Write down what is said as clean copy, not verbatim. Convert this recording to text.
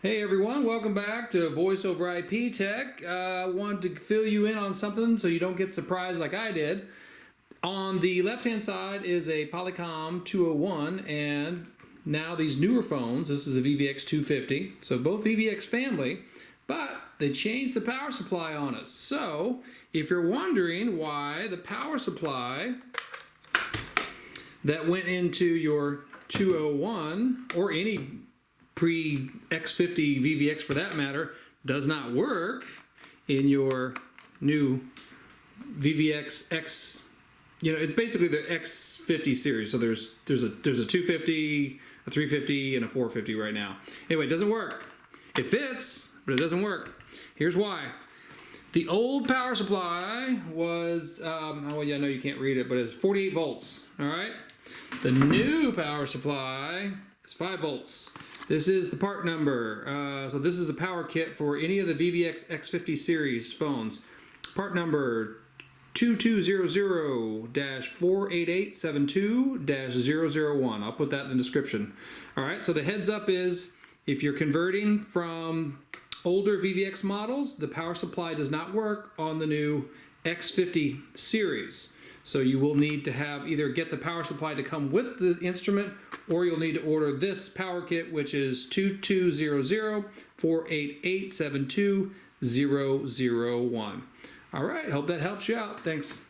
Hey everyone, welcome back to Voice over IP Tech. Wanted to fill you in on something so you don't get surprised like I did. On the left-hand side is a Polycom 201, and now these newer phones, this is a VVX 250, so both VVX family, but they changed the power supply on us. So if you're wondering why the power supply that went into your 201 or any pre-X50 VVX for that matter does not work in your new VVX X, it's basically the X50 series. So there's a 250, a 350, and a 450 right now. Anyway, it doesn't work. It fits, but it doesn't work. Here's why. The old power supply was, oh yeah, I know you can't read it, but it's 48 volts, all right? The new power supply is 5 volts. This is the part number. So this is the power kit for any of the VVX X50 series phones. Part number 2200-48872-001. I'll put that in the description. All right, so the heads up is if you're converting from older VVX models, the power supply does not work on the new X50 series. So you will need to have either get the power supply to come with the instrument, or you'll need to order this power kit, which is 2200-48872-001. All right, hope that helps you out. Thanks.